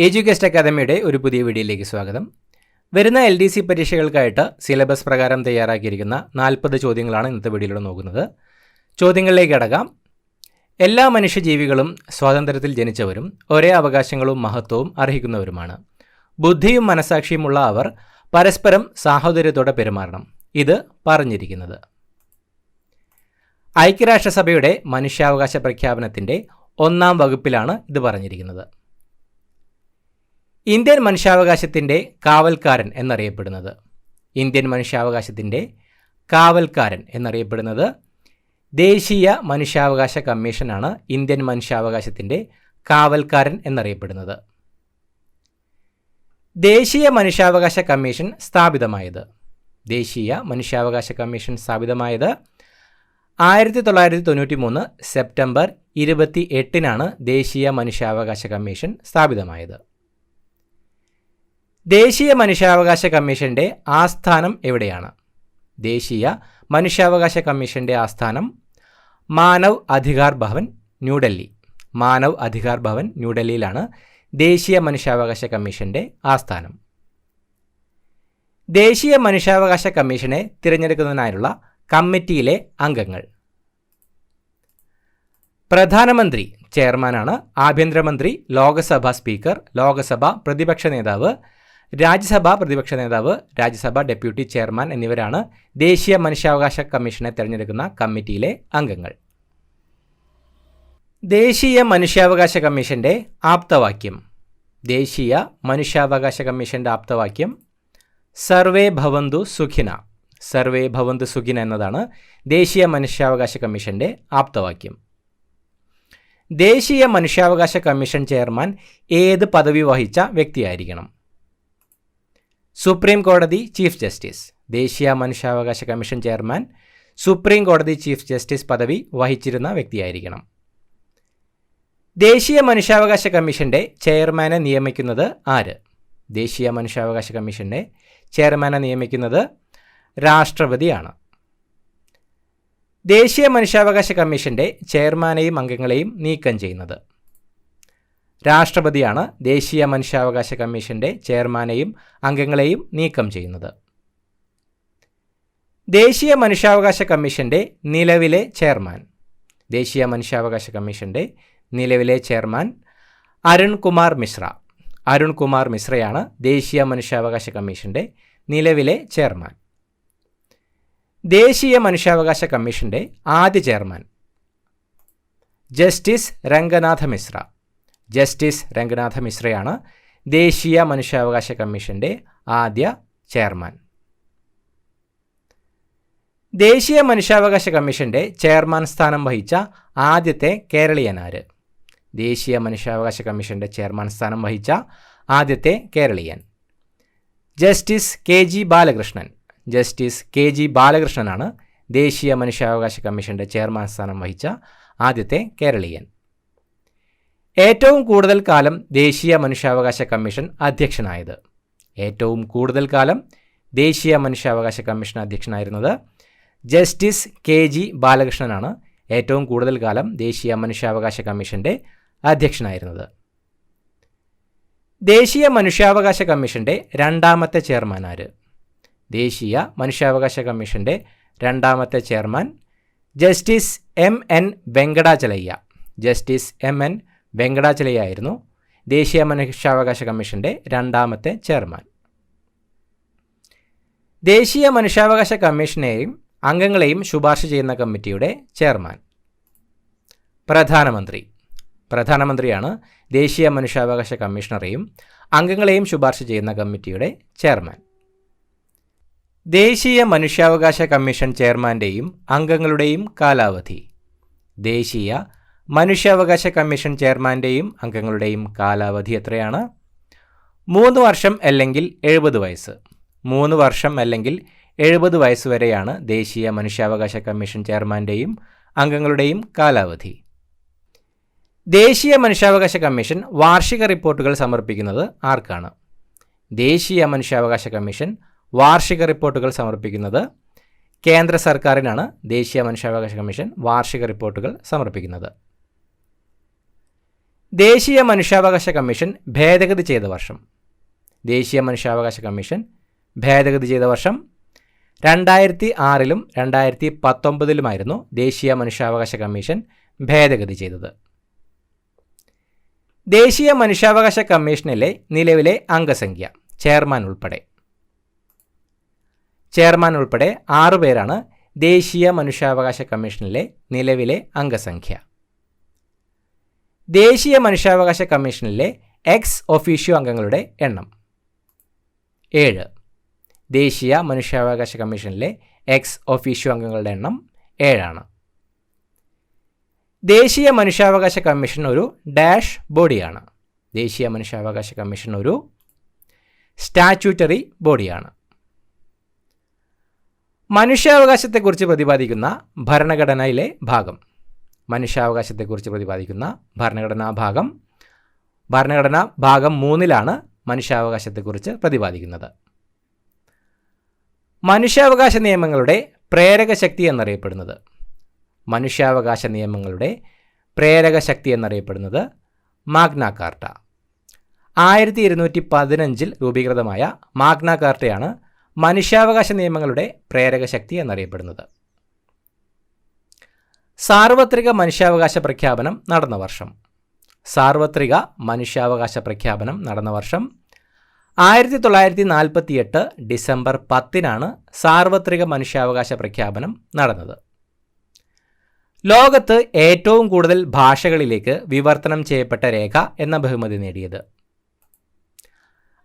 എഡ്യൂക്കേസ്റ്റ് അക്കാദമിയുടെ ഒരു പുതിയ വീഡിയോയിലേക്ക് സ്വാഗതം. വരുന്ന LDC പരീക്ഷകൾക്കായിട്ട് സിലബസ് പ്രകാരം തയ്യാറാക്കിയിരിക്കുന്ന 40 ചോദ്യങ്ങളാണ് ഇന്നത്തെ വീഡിയോയിലൂടെ നോക്കുന്നത്. ചോദ്യങ്ങളിലേക്ക് കടക്കാം. എല്ലാ മനുഷ്യജീവികളും സ്വാതന്ത്ര്യത്തിൽ ജനിച്ചവരും ഒരേ അവകാശങ്ങളും മഹത്വവും അർഹിക്കുന്നവരുമാണ്. ബുദ്ധിയും മനസാക്ഷിയുമുള്ള അവർ പരസ്പരം സാഹോദര്യത്തോടെ പെരുമാറണം. ഇത് പറഞ്ഞിരിക്കുന്നത് ഐക്യരാഷ്ട്രസഭയുടെ മനുഷ്യാവകാശ പ്രഖ്യാപനത്തിൻ്റെ 1-ാം വകുപ്പിലാണ് ഇത് പറഞ്ഞിരിക്കുന്നത്. ഇന്ത്യൻ മനുഷ്യാവകാശത്തിൻ്റെ കാവൽക്കാരൻ എന്നറിയപ്പെടുന്നത് ദേശീയ മനുഷ്യാവകാശ കമ്മീഷനാണ്. ഇന്ത്യൻ മനുഷ്യാവകാശത്തിൻ്റെ കാവൽക്കാരൻ എന്നറിയപ്പെടുന്നത്. ദേശീയ മനുഷ്യാവകാശ കമ്മീഷൻ സ്ഥാപിതമായത് 1993 സെപ്റ്റംബർ 28-നാണ് ദേശീയ മനുഷ്യാവകാശ കമ്മീഷൻ സ്ഥാപിതമായത്. ദേശീയ മനുഷ്യാവകാശ കമ്മീഷൻ്റെ ആസ്ഥാനം എവിടെയാണ്? ദേശീയ മനുഷ്യാവകാശ കമ്മീഷൻ്റെ ആസ്ഥാനം മാനവ് അധികാർ ഭവൻ, ന്യൂഡൽഹിയിലാണ് ദേശീയ മനുഷ്യാവകാശ കമ്മീഷൻ്റെ ആസ്ഥാനം. ദേശീയ മനുഷ്യാവകാശ കമ്മീഷനെ തിരഞ്ഞെടുക്കുന്നതിനായുള്ള കമ്മിറ്റിയിലെ അംഗങ്ങൾ: പ്രധാനമന്ത്രി ചെയർമാനാണ്. ആഭ്യന്തരമന്ത്രി, ലോകസഭാ സ്പീക്കർ, ലോകസഭാ പ്രതിപക്ഷ നേതാവ്, രാജ്യസഭാ പ്രതിപക്ഷ നേതാവ്, രാജ്യസഭാ ഡെപ്യൂട്ടി ചെയർമാൻ എന്നിവരാണ് ദേശീയ മനുഷ്യാവകാശ കമ്മീഷനെ തിരഞ്ഞെടുക്കുന്ന കമ്മിറ്റിയിലെ അംഗങ്ങൾ. ദേശീയ മനുഷ്യാവകാശ കമ്മീഷൻ്റെ ആപ്തവാക്യം സർവേ ഭവന്തു സുഖിന എന്നതാണ് ദേശീയ മനുഷ്യാവകാശ കമ്മീഷൻ്റെ ആപ്തവാക്യം. ദേശീയ മനുഷ്യാവകാശ കമ്മീഷൻ ചെയർമാൻ ഏത് പദവി വഹിച്ച വ്യക്തിയായിരിക്കണം? സുപ്രീം കോടതി ചീഫ് ജസ്റ്റിസ്. ദേശീയ മനുഷ്യാവകാശ കമ്മീഷൻ ചെയർമാൻ സുപ്രീം കോടതി ചീഫ് ജസ്റ്റിസ് പദവി വഹിച്ചിരുന്ന വ്യക്തിയായിരിക്കണം. ദേശീയ മനുഷ്യാവകാശ കമ്മീഷൻ്റെ ചെയർമാനെ നിയമിക്കുന്നത് ആര്? ദേശീയ മനുഷ്യാവകാശ കമ്മീഷൻ്റെ ചെയർമാനെ നിയമിക്കുന്നത് രാഷ്ട്രപതിയാണ്. ദേശീയ മനുഷ്യാവകാശ കമ്മീഷൻ്റെ ചെയർമാനെയും അംഗങ്ങളെയും നീക്കം ചെയ്യുന്നത് രാഷ്ട്രപതിയാണ്. ദേശീയ മനുഷ്യാവകാശ കമ്മീഷൻ്റെ ചെയർമാനെയും അംഗങ്ങളെയും നീക്കം ചെയ്യുന്നത്. ദേശീയ മനുഷ്യാവകാശ കമ്മീഷൻ്റെ നിലവിലെ ചെയർമാൻ അരുൺ കുമാർ മിശ്രയാണ് ദേശീയ മനുഷ്യാവകാശ കമ്മീഷൻ്റെ നിലവിലെ ചെയർമാൻ. ദേശീയ മനുഷ്യാവകാശ കമ്മീഷൻ്റെ ആദ്യ ചെയർമാൻ ജസ്റ്റിസ് രംഗനാഥ മിശ്രയാണ് ദേശീയ മനുഷ്യാവകാശ കമ്മീഷൻ്റെ ആദ്യ ചെയർമാൻ. ദേശീയ മനുഷ്യാവകാശ കമ്മീഷൻ്റെ ചെയർമാൻ സ്ഥാനം വഹിച്ച ആദ്യത്തെ കേരളീയൻ ആര്? ദേശീയ മനുഷ്യാവകാശ കമ്മീഷൻ്റെ ചെയർമാൻ സ്ഥാനം വഹിച്ച ആദ്യത്തെ കേരളീയൻ ജസ്റ്റിസ് KG ബാലകൃഷ്ണനാണ് ദേശീയ മനുഷ്യാവകാശ കമ്മീഷൻ്റെ ചെയർമാൻ സ്ഥാനം വഹിച്ച ആദ്യത്തെ കേരളീയൻ. ഏറ്റവും കൂടുതൽ കാലം ദേശീയ മനുഷ്യാവകാശ കമ്മീഷൻ അധ്യക്ഷനായത് ജസ്റ്റിസ് KG ബാലകൃഷ്ണനാണ് ഏറ്റവും കൂടുതൽ കാലം ദേശീയ മനുഷ്യാവകാശ കമ്മീഷൻ്റെ അധ്യക്ഷനായിരുന്നത്. ദേശീയ മനുഷ്യാവകാശ കമ്മീഷൻ്റെ രണ്ടാമത്തെ ചെയർമാൻ ആര്? ദേശീയ മനുഷ്യാവകാശ കമ്മീഷൻ്റെ രണ്ടാമത്തെ ചെയർമാൻ ജസ്റ്റിസ് MN വെങ്കടാചലയ്യായിരുന്നു ദേശീയ മനുഷ്യാവകാശ കമ്മീഷൻ്റെ രണ്ടാമത്തെ ചെയർമാൻ. ദേശീയ മനുഷ്യാവകാശ കമ്മീഷനെയും അംഗങ്ങളെയും ശുപാർശ ചെയ്യുന്ന കമ്മിറ്റിയുടെ ചെയർമാൻ പ്രധാനമന്ത്രിയാണ് ദേശീയ മനുഷ്യാവകാശ കമ്മീഷണറെയും അംഗങ്ങളെയും ശുപാർശ ചെയ്യുന്ന കമ്മിറ്റിയുടെ ചെയർമാൻ. ദേശീയ മനുഷ്യാവകാശ കമ്മീഷൻ ചെയർമാൻ്റെയും അംഗങ്ങളുടെയും കാലാവധി ദേശീയ മനുഷ്യാവകാശ കമ്മീഷൻ ചെയർമാൻ്റെയും അംഗങ്ങളുടെയും കാലാവധി എത്രയാണ്? 3 വർഷം അല്ലെങ്കിൽ 70 വയസ്സ്. 3 വർഷം അല്ലെങ്കിൽ 70 വയസ്സ് വരെയാണ് ദേശീയ മനുഷ്യാവകാശ കമ്മീഷൻ ചെയർമാൻ്റെയും അംഗങ്ങളുടെയും കാലാവധി. ദേശീയ മനുഷ്യാവകാശ കമ്മീഷൻ വാർഷിക റിപ്പോർട്ടുകൾ സമർപ്പിക്കുന്നത് ആർക്കാണ്? ദേശീയ മനുഷ്യാവകാശ കമ്മീഷൻ വാർഷിക റിപ്പോർട്ടുകൾ സമർപ്പിക്കുന്നത് കേന്ദ്ര സർക്കാരിനാണ്. ദേശീയ മനുഷ്യാവകാശ കമ്മീഷൻ വാർഷിക റിപ്പോർട്ടുകൾ സമർപ്പിക്കുന്നത്. ദേശീയ മനുഷ്യാവകാശ കമ്മീഷൻ ഭേദഗതി ചെയ്ത വർഷം. ദേശീയ മനുഷ്യാവകാശ കമ്മീഷൻ ഭേദഗതി ചെയ്ത വർഷം 2006-ലും 2019-ലുമായിരുന്നു ദേശീയ മനുഷ്യാവകാശ കമ്മീഷൻ ഭേദഗതി ചെയ്തത്. ദേശീയ മനുഷ്യാവകാശ കമ്മീഷനിലെ നിലവിലെ അംഗസംഖ്യ ചെയർമാൻ ഉൾപ്പെടെ 6 പേരാണ് ദേശീയ മനുഷ്യാവകാശ കമ്മീഷനിലെ നിലവിലെ അംഗസംഖ്യ. ദേശീയ മനുഷ്യാവകാശ കമ്മീഷനിലെ എക്സ് ഒഫീഷ്യോ അംഗങ്ങളുടെ എണ്ണം 7. ദേശീയ മനുഷ്യാവകാശ കമ്മീഷനിലെ എക്സ് ഒഫീഷ്യോ അംഗങ്ങളുടെ എണ്ണം 7 ആണ്. ദേശീയ മനുഷ്യാവകാശ കമ്മീഷൻ ഒരു ഡാഷ് ബോഡിയാണ്. ദേശീയ മനുഷ്യാവകാശ കമ്മീഷൻ ഒരു സ്റ്റാറ്റ്യൂട്ടറി ബോഡിയാണ്. മനുഷ്യാവകാശത്തെക്കുറിച്ച് പ്രതിപാദിക്കുന്ന ഭരണഘടനയിലെ ഭാഗം. മനുഷ്യാവകാശത്തെക്കുറിച്ച് പ്രതിപാദിക്കുന്ന ഭരണഘടനാ ഭാഗം 3-ലാണ് മനുഷ്യാവകാശത്തെക്കുറിച്ച് പ്രതിപാദിക്കുന്നത്. മനുഷ്യാവകാശ നിയമങ്ങളുടെ പ്രേരക ശക്തി എന്നറിയപ്പെടുന്നത്. മനുഷ്യാവകാശ നിയമങ്ങളുടെ പ്രേരക ശക്തി എന്നറിയപ്പെടുന്നത് മാഗ്ന കാർട്ട. 1215 രൂപീകൃതമായ മാഗ്ന കാർട്ടയാണ് മനുഷ്യാവകാശ നിയമങ്ങളുടെ പ്രേരക ശക്തി എന്നറിയപ്പെടുന്നത്. സാർവത്രിക മനുഷ്യാവകാശ പ്രഖ്യാപനം നടന്ന വർഷം. സാർവത്രിക മനുഷ്യാവകാശ പ്രഖ്യാപനം നടന്ന വർഷം 1948 ഡിസംബർ 10-നാണ് സാർവത്രിക മനുഷ്യാവകാശ പ്രഖ്യാപനം നടന്നത്. ലോകത്ത് ഏറ്റവും കൂടുതൽ ഭാഷകളിലേക്ക് വിവർത്തനം ചെയ്യപ്പെട്ട രേഖ എന്ന ബഹുമതി നേടിയത്.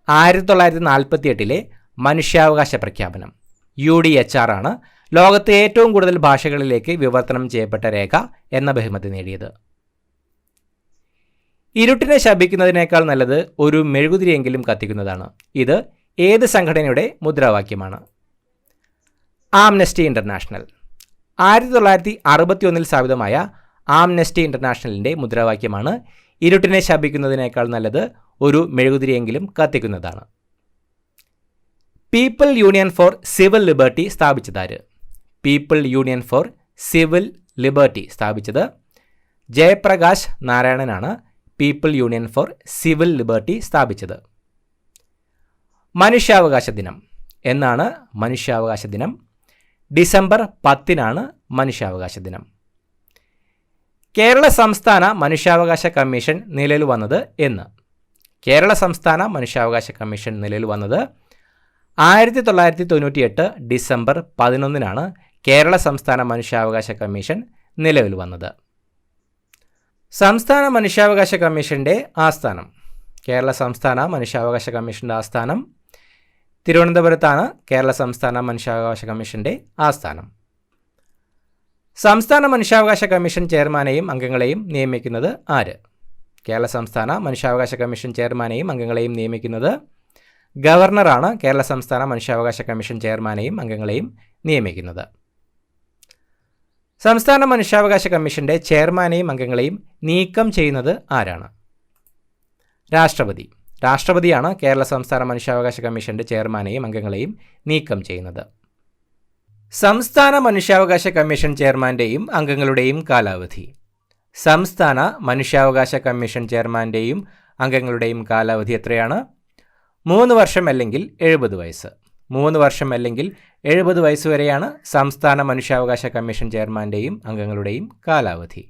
1948-ലെ മനുഷ്യാവകാശ പ്രഖ്യാപനം UDHR ആണ് ലോകത്തെ ഏറ്റവും കൂടുതൽ ഭാഷകളിലേക്ക് വിവർത്തനം ചെയ്യപ്പെട്ട രേഖ എന്ന ബഹുമതി നേടിയത്. ഇരുട്ടിനെ ശപിക്കുന്നതിനേക്കാൾ നല്ലത് ഒരു മെഴുകുതിരിയെങ്കിലും കത്തിക്കുന്നതാണ്. ഇത് ഏത് സംഘടനയുടെ മുദ്രാവാക്യമാണ്? Amnesty international. 1961 സ്ഥാപിതമായ ആംനസ്റ്റി ഇന്റർനാഷണലിൻ്റെ മുദ്രാവാക്യമാണ് ഇരുട്ടിനെ ശപിക്കുന്നതിനേക്കാൾ നല്ലത് ഒരു മെഴുകുതിരിയെങ്കിലും കത്തിക്കുന്നതാണ്. People Union for Civil Liberty സ്ഥാപിച്ചതാര്? People Union for Civil Liberty സ്ഥാപിച്ചത് ജയപ്രകാശ് നാരായണനാണ്. People Union for Civil Liberty സ്ഥാപിച്ചത്. മനുഷ്യാവകാശ ദിനം എന്നാണ് മനുഷ്യാവകാശ ദിനം? ഡിസംബർ 10-നാണ് മനുഷ്യാവകാശ ദിനം. കേരള സംസ്ഥാന മനുഷ്യാവകാശ കമ്മീഷൻ നിലവിൽ വന്നത് എന്ന്? കേരള സംസ്ഥാന മനുഷ്യാവകാശ കമ്മീഷൻ നിലവിൽ വന്നത് 1998 ഡിസംബർ 11-നാണ് കേരള സംസ്ഥാന മനുഷ്യാവകാശ കമ്മീഷൻ നിലവിൽ വന്നത്. സംസ്ഥാന മനുഷ്യാവകാശ കമ്മീഷൻ്റെ ആസ്ഥാനം. കേരള സംസ്ഥാന മനുഷ്യാവകാശ കമ്മീഷൻ്റെ ആസ്ഥാനം തിരുവനന്തപുരത്താണ്. കേരള സംസ്ഥാന മനുഷ്യാവകാശ കമ്മീഷൻ്റെ ആസ്ഥാനം. സംസ്ഥാന മനുഷ്യാവകാശ കമ്മീഷൻ ചെയർമാനെയും അംഗങ്ങളെയും നിയമിക്കുന്നത് ആര്? കേരള സംസ്ഥാന മനുഷ്യാവകാശ കമ്മീഷൻ ചെയർമാനെയും അംഗങ്ങളെയും നിയമിക്കുന്നത് ഗവർണറാണ്. കേരള സംസ്ഥാന മനുഷ്യാവകാശ കമ്മീഷൻ ചെയർമാനെയും അംഗങ്ങളെയും നിയമിക്കുന്നത്. സംസ്ഥാന മനുഷ്യാവകാശ കമ്മീഷൻ്റെ ചെയർമാനെയും അംഗങ്ങളെയും നീക്കം ചെയ്യുന്നത് ആരാണ്? രാഷ്ട്രപതി. രാഷ്ട്രപതിയാണ് കേരള സംസ്ഥാന മനുഷ്യാവകാശ കമ്മീഷൻ്റെ ചെയർമാനെയും അംഗങ്ങളെയും നീക്കം ചെയ്യുന്നത്. സംസ്ഥാന മനുഷ്യാവകാശ കമ്മീഷൻ ചെയർമാൻ്റെയും അംഗങ്ങളുടെയും കാലാവധി. സംസ്ഥാന മനുഷ്യാവകാശ കമ്മീഷൻ ചെയർമാൻ്റെയും അംഗങ്ങളുടെയും കാലാവധി എത്രയാണ്? 3 വർഷം അല്ലെങ്കിൽ 70 വയസ്സ്. 3 വർഷം അല്ലെങ്കിൽ 70 വയസ്സ് വരെയാണ് സംസ്ഥാന മനുഷ്യാവകാശ കമ്മീഷൻ ചെയർമാൻ്റെയും അംഗങ്ങളുടെയും കാലാവധി.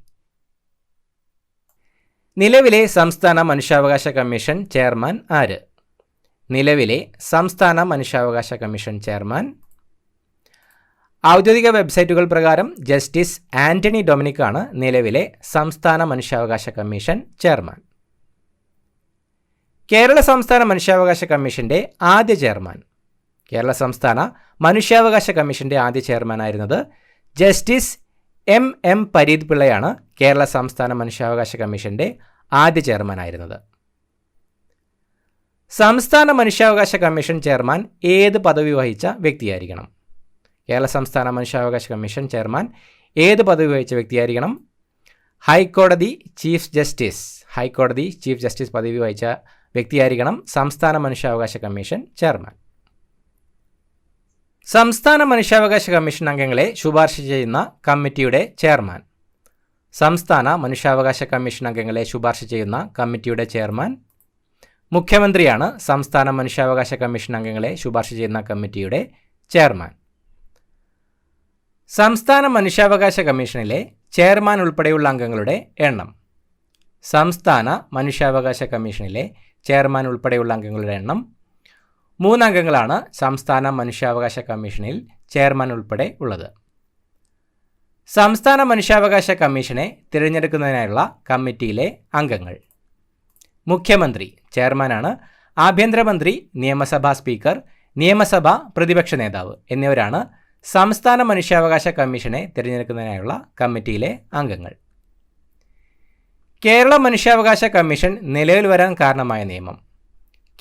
നിലവിലെ സംസ്ഥാന മനുഷ്യാവകാശ കമ്മീഷൻ ചെയർമാൻ ആര്? നിലവിലെ സംസ്ഥാന മനുഷ്യാവകാശ കമ്മീഷൻ ചെയർമാൻ ഔദ്യോഗിക വെബ്സൈറ്റുകൾ പ്രകാരം ജസ്റ്റിസ് ആന്റണി ഡൊമിനിക് ആണ് നിലവിലെ സംസ്ഥാന മനുഷ്യാവകാശ കമ്മീഷൻ ചെയർമാൻ. കേരള സംസ്ഥാന മനുഷ്യാവകാശ കമ്മീഷൻ്റെ ആദ്യ ചെയർമാൻ. കേരള സംസ്ഥാന മനുഷ്യാവകാശ കമ്മീഷൻ്റെ ആദ്യ ചെയർമാനായിരുന്നത് ജസ്റ്റിസ് M പരീത് പിള്ളയാണ് കേരള സംസ്ഥാന മനുഷ്യാവകാശ കമ്മീഷൻ്റെ ആദ്യ ചെയർമാനായിരുന്നത്. സംസ്ഥാന മനുഷ്യാവകാശ കമ്മീഷൻ ചെയർമാൻ ഏത് പദവി വഹിച്ച വ്യക്തിയായിരിക്കണം? കേരള സംസ്ഥാന മനുഷ്യാവകാശ കമ്മീഷൻ ചെയർമാൻ ഏത് പദവി വഹിച്ച വ്യക്തിയായിരിക്കണം? ഹൈക്കോടതി ചീഫ് ജസ്റ്റിസ് പദവി വഹിച്ച വ്യക്തിയായിരിക്കണം സംസ്ഥാന മനുഷ്യാവകാശ കമ്മീഷൻ ചെയർമാൻ. സംസ്ഥാന മനുഷ്യാവകാശ കമ്മീഷൻ അംഗങ്ങളെ ശുപാർശ ചെയ്യുന്ന കമ്മിറ്റിയുടെ ചെയർമാൻ. സംസ്ഥാന മനുഷ്യാവകാശ കമ്മീഷൻ അംഗങ്ങളെ ശുപാർശ ചെയ്യുന്ന കമ്മിറ്റിയുടെ ചെയർമാൻ. മുഖ്യമന്ത്രിയാണ് സംസ്ഥാന മനുഷ്യാവകാശ കമ്മീഷൻ അംഗങ്ങളെ ശുപാർശ ചെയ്യുന്ന കമ്മിറ്റിയുടെ ചെയർമാൻ. സംസ്ഥാന മനുഷ്യാവകാശ കമ്മീഷനിലെ ചെയർമാൻ ഉൾപ്പെടെയുള്ള അംഗങ്ങളുടെ എണ്ണം. സംസ്ഥാന മനുഷ്യാവകാശ കമ്മീഷനിലെ ചെയർമാൻ ഉൾപ്പെടെയുള്ള അംഗങ്ങളുടെ എണ്ണം 3 അംഗങ്ങളാണ് സംസ്ഥാന മനുഷ്യാവകാശ കമ്മീഷനിൽ ചെയർമാൻ ഉൾപ്പെടെ ഉള്ളത്. സംസ്ഥാന മനുഷ്യാവകാശ കമ്മീഷനെ തിരഞ്ഞെടുക്കുന്നതിനായുള്ള കമ്മിറ്റിയിലെ അംഗങ്ങൾ. മുഖ്യമന്ത്രി ചെയർമാനാണ്. ആഭ്യന്തരമന്ത്രി, നിയമസഭാ സ്പീക്കർ, നിയമസഭ പ്രതിപക്ഷ നേതാവ് എന്നിവരാണ് സംസ്ഥാന മനുഷ്യാവകാശ കമ്മീഷനെ തിരഞ്ഞെടുക്കുന്നതിനായുള്ള കമ്മിറ്റിയിലെ അംഗങ്ങൾ. കേരള മനുഷ്യാവകാശ കമ്മീഷൻ നിലവിൽ വരാൻ കാരണമായ നിയമം.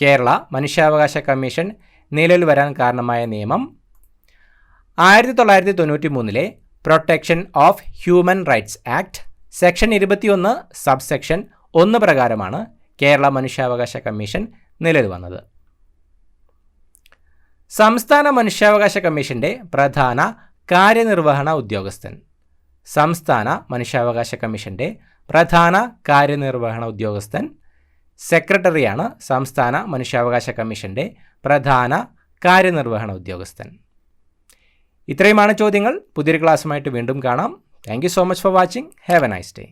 കേരള മനുഷ്യാവകാശ കമ്മീഷൻ നിലവിൽ വരാൻ കാരണമായ നിയമം 1993 protection of human rights act section 21 subsection 1 പ്രകാരമാണ് കേരള മനുഷ്യാവകാശ കമ്മീഷൻ നിലവിൽ വന്നത്. സംസ്ഥാന മനുഷ്യാവകാശ കമ്മീഷന്റെ പ്രധാന കാര്യനിർവഹണ ഉദ്യോഗസ്ഥൻ. സംസ്ഥാന മനുഷ്യാവകാശ കമ്മീഷന്റെ പ്രധാന കാര്യനിർവഹണ ഉദ്യോഗസ്ഥൻ സെക്രട്ടറിയാണ്. സംസ്ഥാന മനുഷ്യാവകാശ കമ്മീഷന്റെ പ്രധാന കാര്യനിർവഹണ ഉദ്യോഗസ്ഥൻ. ഇത്രയുമാണ് ചോദ്യങ്ങൾ. പുതിയൊരു ക്ലാസ്സുമായിട്ട് വീണ്ടും കാണാം. Thank you so much for watching. Have A nice day.